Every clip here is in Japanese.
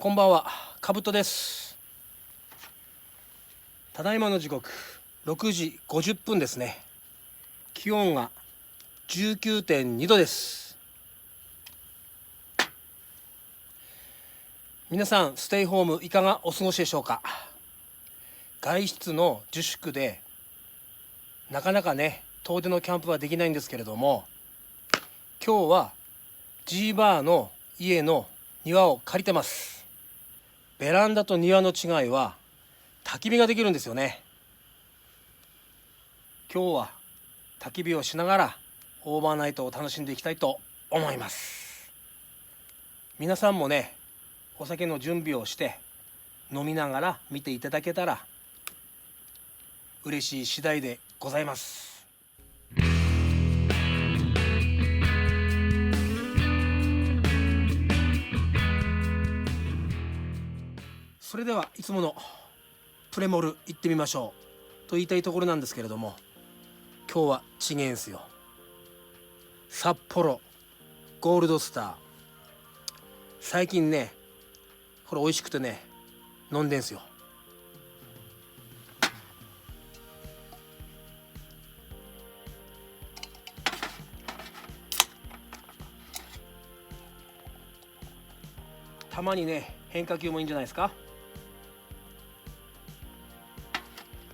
こんばんは、かぶとです。ただいまの時刻6時50分ですね。気温が 19.2 度です。皆さん、ステイホームいかがお過ごしでしょうか。外出の自粛でなかなかね、遠出のキャンプはできないんですけれども、今日はジーバーの家の庭を借りてます。ベランダと庭の違いは焚き火ができるんですよね。今日は焚き火をしながらオーバーナイトを楽しんでいきたいと思います。皆さんもね、お酒の準備をして飲みながら見ていただけたら嬉しい次第でございます。それではいつものプレモル行ってみましょうと言いたいところなんですけれども、今日は違えんすよ。札幌ゴールドスター、最近ねこれ美味しくてね飲んでんすよ。たまにね変化球もいいんじゃないですか。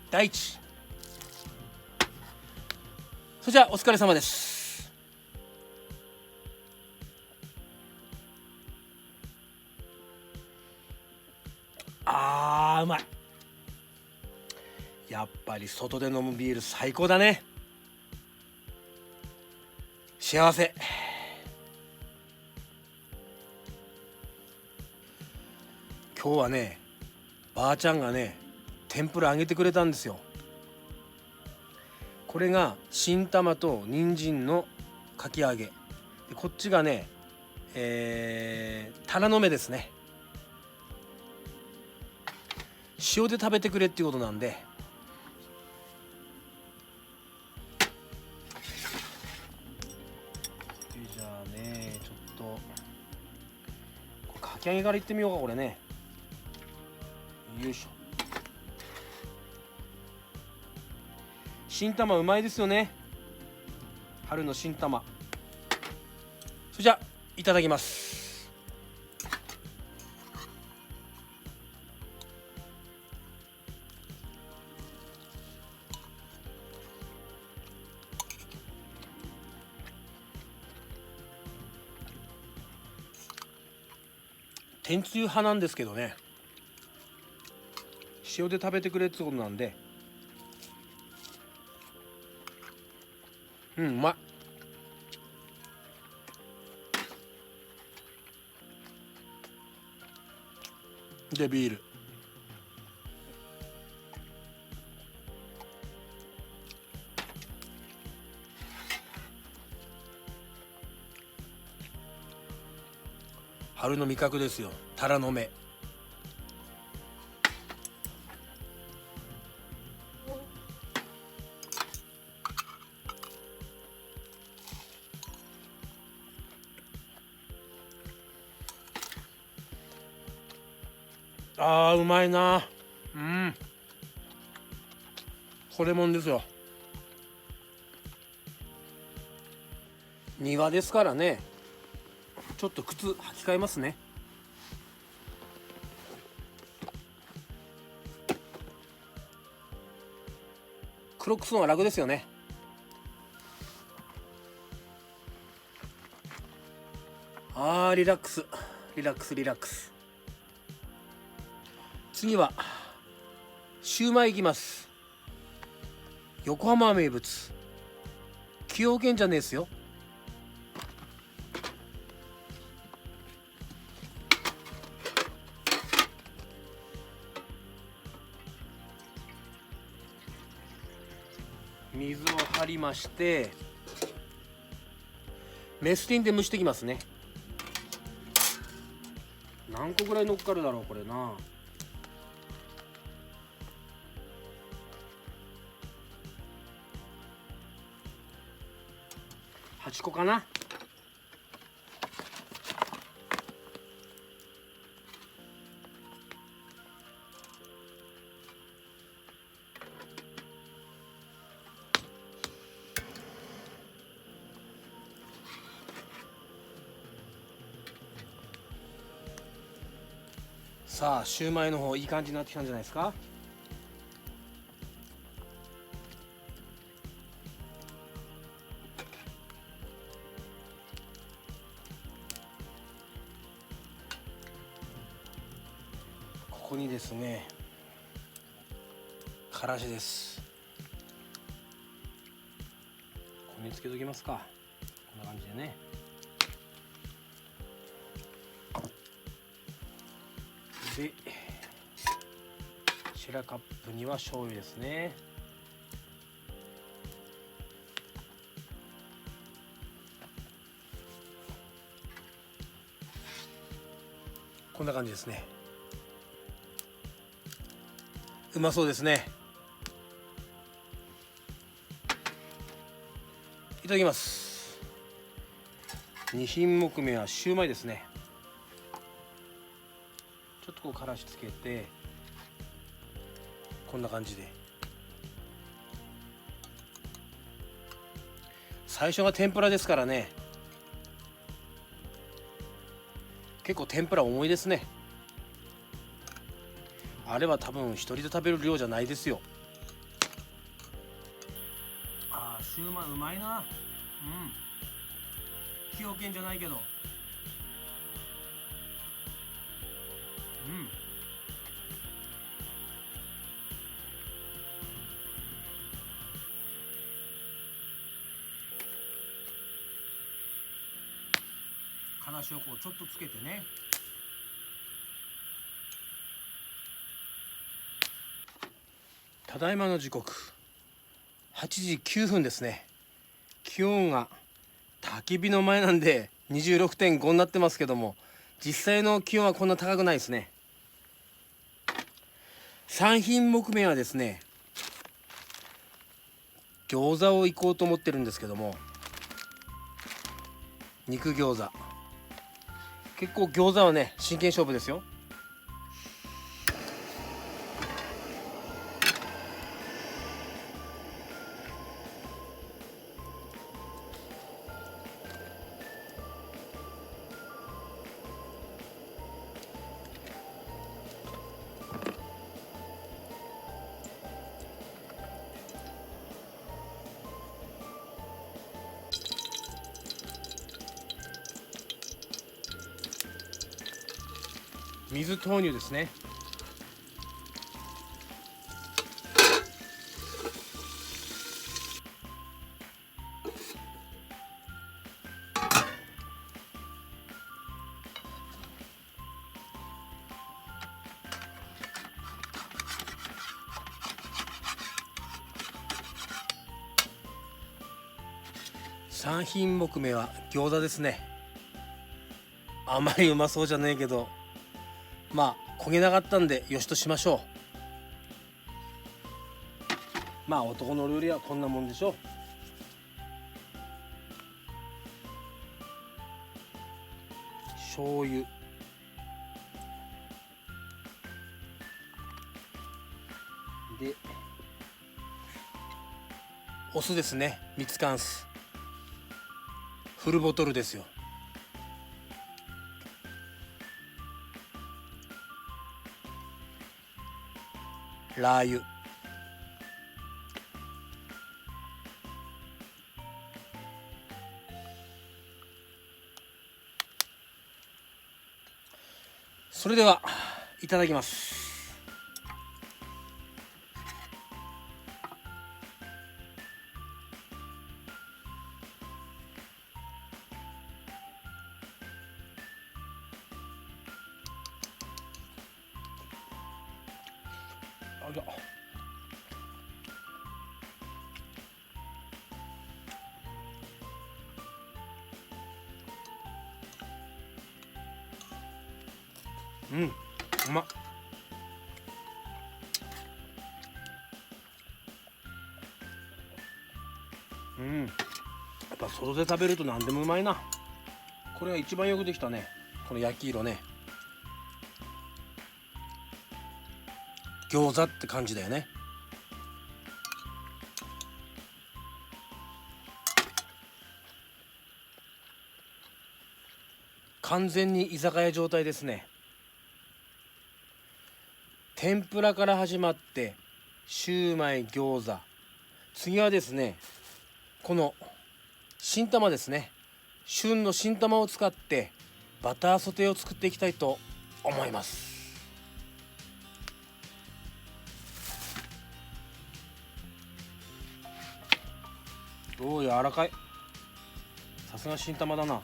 第一、それじゃあお疲れ様です。うまい。やっぱり外で飲むビール最高だね。幸せ。今日はねばあちゃんがね天ぷら揚げてくれたんですよ。これが新玉と人参のかき揚げで、こっちがねタラの芽ですね。塩で食べてくれっていうことなんで、じゃあねちょっとかき揚げからいってみようか。これね、よいしょ。新玉うまいですよね、春の新玉。それじゃいただきます。天つゆ派なんですけどね、塩で食べてくれってことなんで、うまい。でビール、春の味覚ですよ、タラの芽。うまいな。これもんですよ。庭ですからね、ちょっと靴履き替えますね。クロックスの方が楽ですよね。リラックスリラックスリラックス。次はシューマイいきます。横浜名物、崎陽軒じゃねえですよ。水を張りましてメスティンで蒸してきますね。何個ぐらい乗っかるだろうこれな。8個かな。さあシューマイの方いい感じになってきたんじゃないですか。ここにですねからしです。ここにつけときますか。こんな感じでね。でシェラカップには醤油ですね。こんな感じですね。うまそうですね。いただきます。2品目目はシューマイですね。ちょっとこうからしつけてこんな感じで、最初が天ぷらですからね、結構天ぷら重いですね。あれは多分一人で食べる量じゃないですよ。あーシューマイうまいな。崎陽軒じゃないけどからしをこうちょっとつけてね。ただいまの時刻8時9分ですね。気温が焚き火の前なんで 26.5 になってますけども、実際の気温はこんな高くないですね。3品目目はですね餃子を行こうと思ってるんですけども、肉餃子、結構餃子はね真剣勝負ですよ。水投入ですね。3品目目は餃子ですね。あまりうまそうじゃねえけど、まあ焦げなかったんでよしとしましょう。まあ男の料理はこんなもんでしょう。醤油でお酢ですね。ミツカン酢フルボトルですよ。ラー油、それではいただきます。あらうまっ。やっぱ外で食べると何でもうまいな。これが一番よくできたね。この焼き色ね、餃子って感じだよね。完全に居酒屋状態ですね。天ぷらから始まってシューマイ、餃子、次はですねこの新玉ですね、旬の新玉を使ってバターソテーを作っていきたいと思います。おお、柔らかい。さすが新玉だな。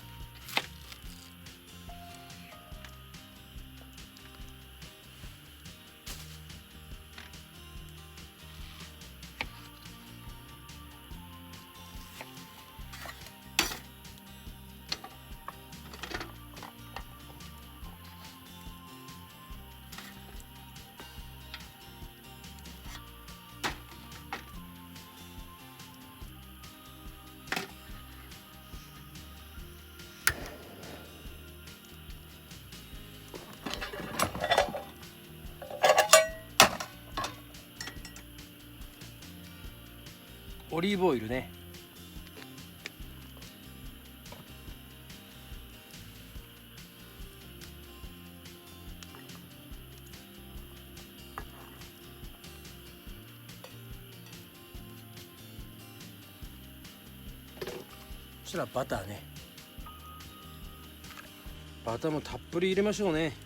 オリーブオイルね。そしたらバターね。バターもたっぷり入れましょうね。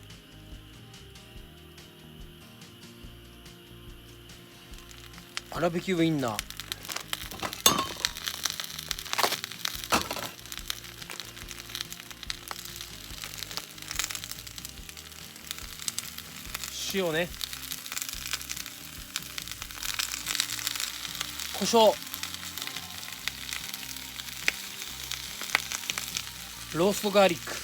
粗挽きウインナー、塩ね、胡椒、ローストガーリック、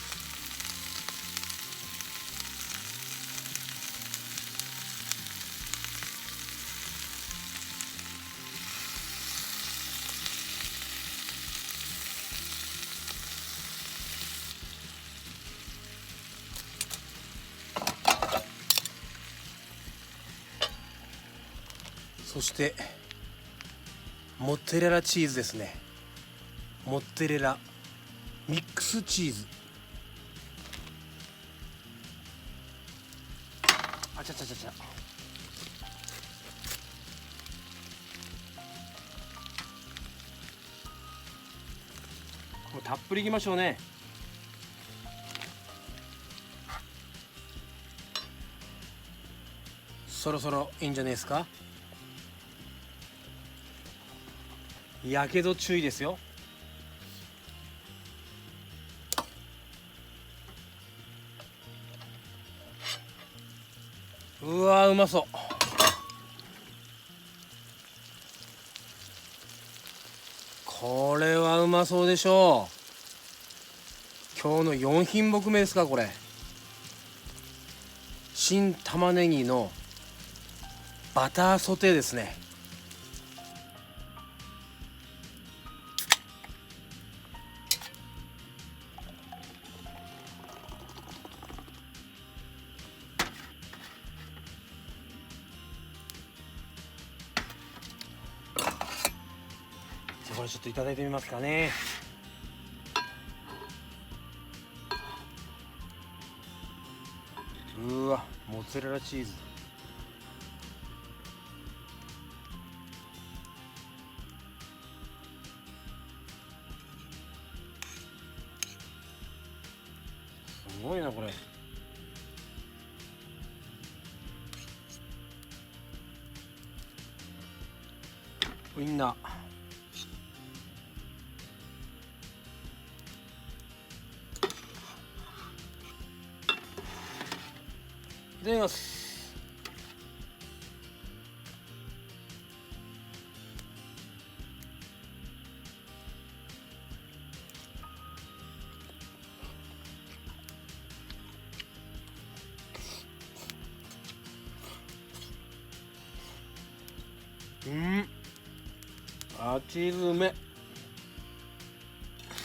そしてモッツァレラチーズですね。モッツァレラミックスチーズ、あちゃちゃちゃちゃ、もうたっぷりいきましょうね。そろそろいいんじゃないですか。やけど注意ですよ。うわー、うまそう。これはうまそうでしょう。今日の4品目目ですかこれ。新玉ねぎのバターソテーですね。じゃあこれちょっといただいてみますかね。うわ、モッツァレラチーズ、すごいなこれ。ウインナー、いただきます。チーズうめ。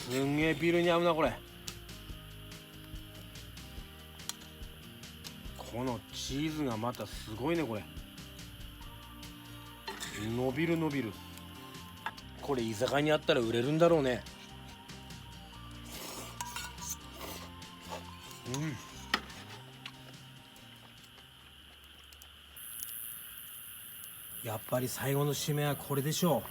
すんげえビールに合うなこれ。このチーズがまたすごいねこれ。伸びる伸びる。これ居酒屋にあったら売れるんだろうね。やっぱり最後の締めはこれでしょう。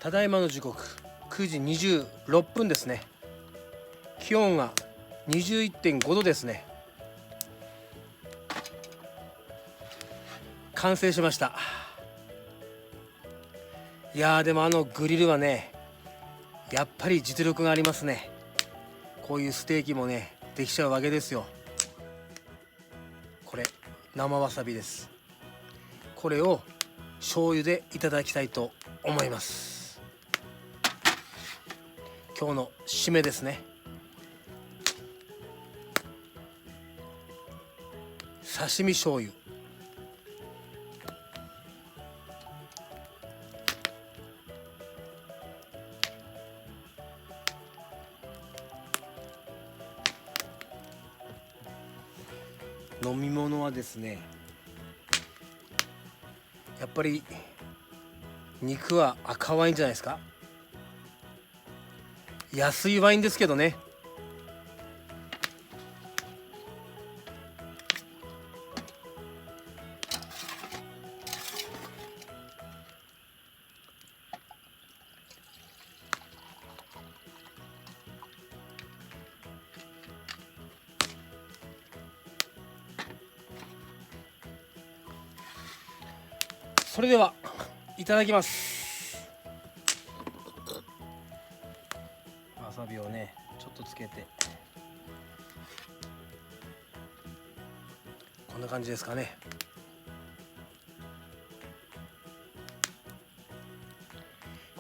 ただいまの時刻9時26分ですね。気温が 21.5 度ですね。完成しました。いやー、でもグリルはね、やっぱり実力がありますね。こういうステーキもねできちゃうわけですよ。これ生わさびです。これを醤油でいただきたいと思います。今日の締めですね。刺身醤油。飲み物はですね、やっぱり肉は赤ワインじゃないですか。安いワインですけどね。それではいただきます。わさびをねちょっとつけて、こんな感じですかね。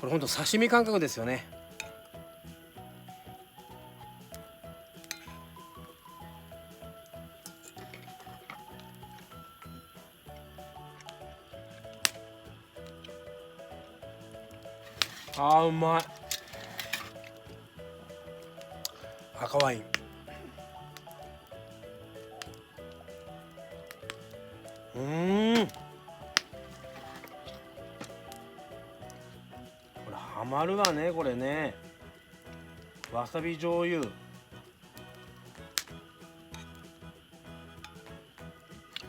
これほんと刺身感覚ですよね。うまい。赤ワイン。これハマるわね、これね。わさび醤油。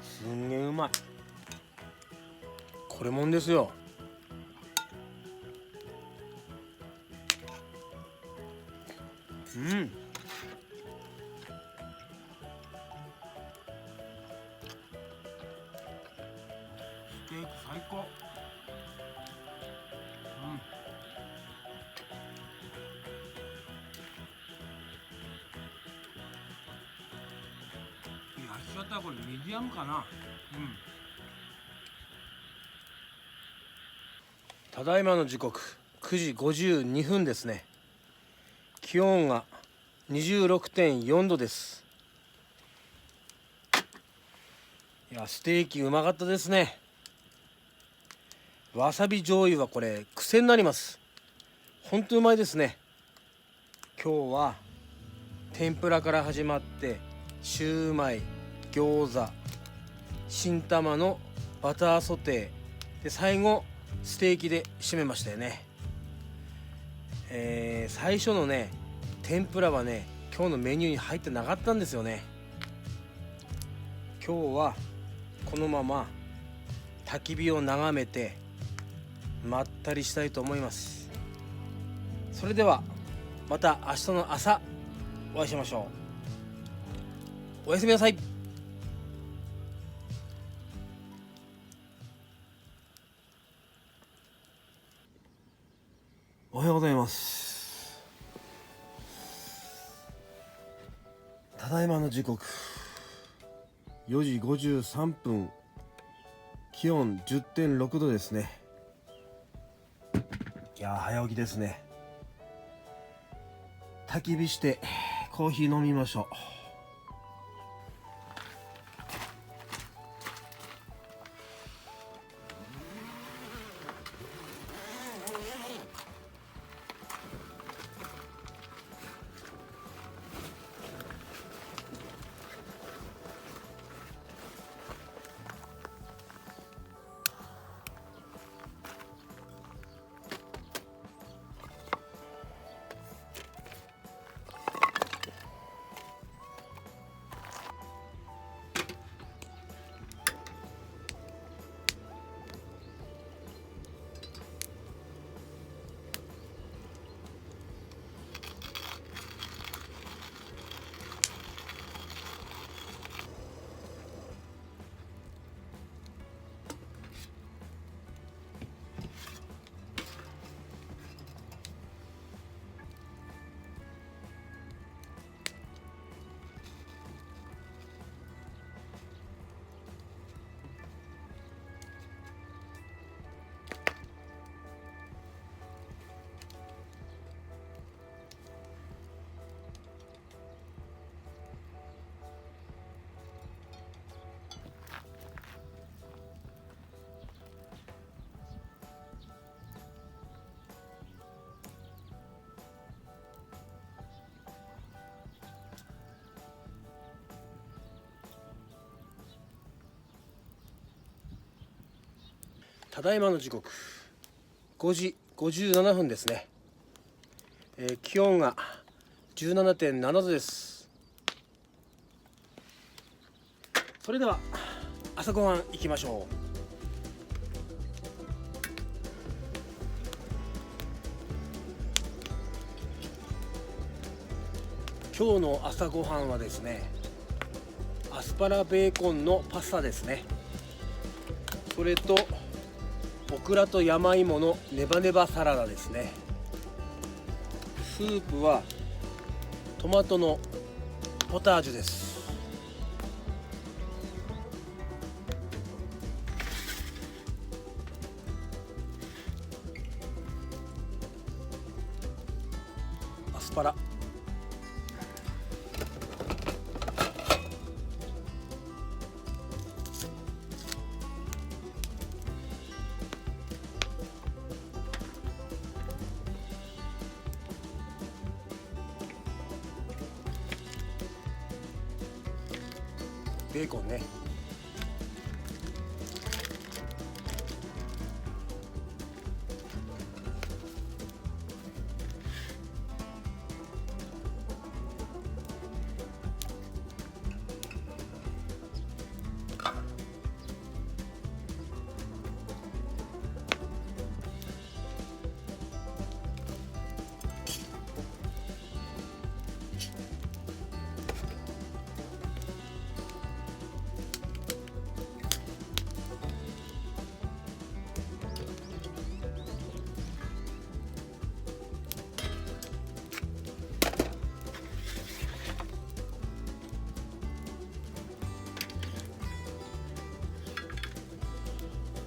すんげえうまい。これもんですよ。ステーキ最高。焼き方はこれミディアムかな。ただいまの時刻9時52分ですね。気温が 26.4 度です。いや、ステーキうまかったですね。わさび醤油はこれ癖になります。ほんとうまいですね。今日は天ぷらから始まってシューマイ、餃子、新玉のバターソテーで、最後ステーキで締めましたよね。最初のね天ぷらはね今日のメニューに入ってなかったんですよね。今日はこのまま焚き火を眺めてまったりしたいと思います。それではまた明日の朝お会いしましょう。おやすみなさい。おはようございます。ただいまの時刻4時53分、気温 10.6 度ですね。いや早起きですね。焚き火してコーヒー飲みましょう。ただいまの時刻5時57分ですね。気温が 17.7 度です。それでは朝ごはん行きましょう。今日の朝ごはんはですね、アスパラベーコンのパスタですね。それとオクラと山芋のネバネバサラダですね。スープはトマトのポタージュです。アスパラ、ベーコンね。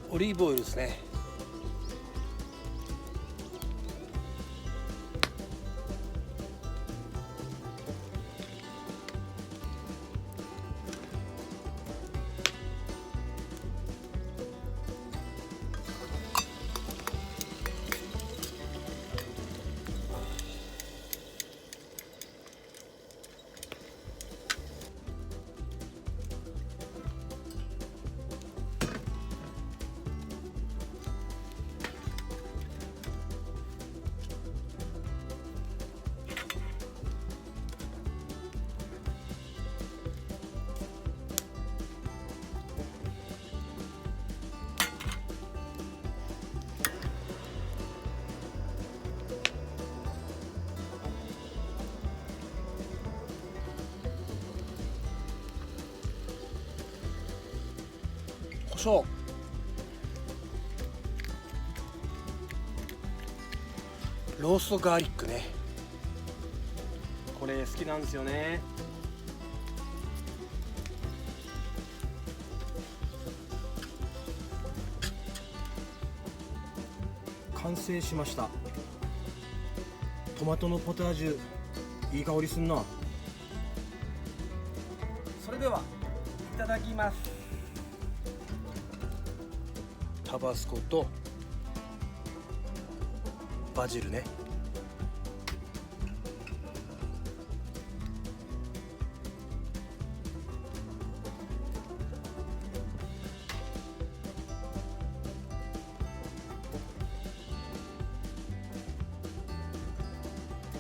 オリーブオイルですね。胡椒、ローストガーリックね。これ好きなんですよね。完成しました。トマトのポタージュ、いい香りすんな。それではいただきます。タバスコとバジルね。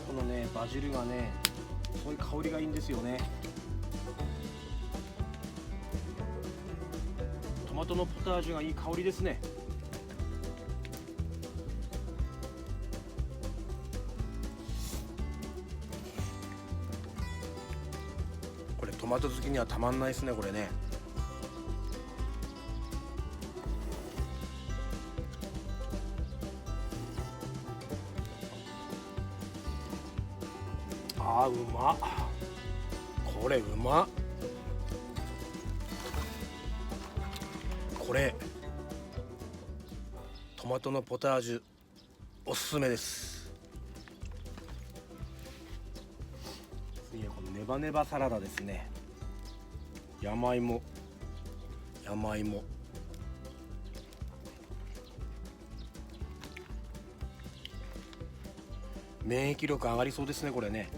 このねバジルがね、そういう香りがいいんですよね。トマトのポタージュがいい香りですね。これトマト好きにはたまんないですね、これね。あー、うまっ。これうまっ。これトマトのポタージュおすすめです。次はこのネバネバサラダですね。山芋免疫力上がりそうですね、これね。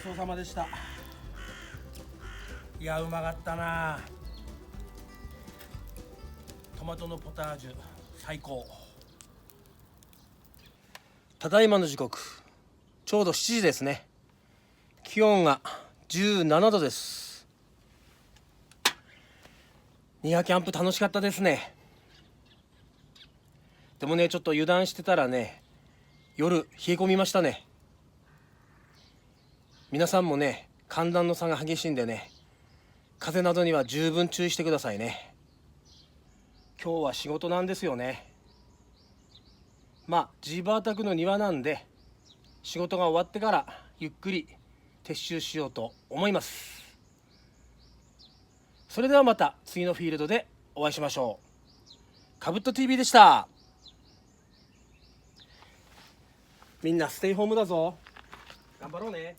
ちそうさまでした。いや、うまかったな。トマトのポタージュ最高。ただいまの時刻ちょうど7時ですね。気温が17度です。ニアキャンプ楽しかったですね。でもね、ちょっと油断してたらね、夜冷え込みましたね。皆さんもね、寒暖の差が激しいんでね、風邪などには十分注意してくださいね。今日は仕事なんですよね。まあジーバー宅の庭なんで、仕事が終わってからゆっくり撤収しようと思います。それではまた次のフィールドでお会いしましょう。かぶっと TV でした。みんなステイホームだぞ。頑張ろうね。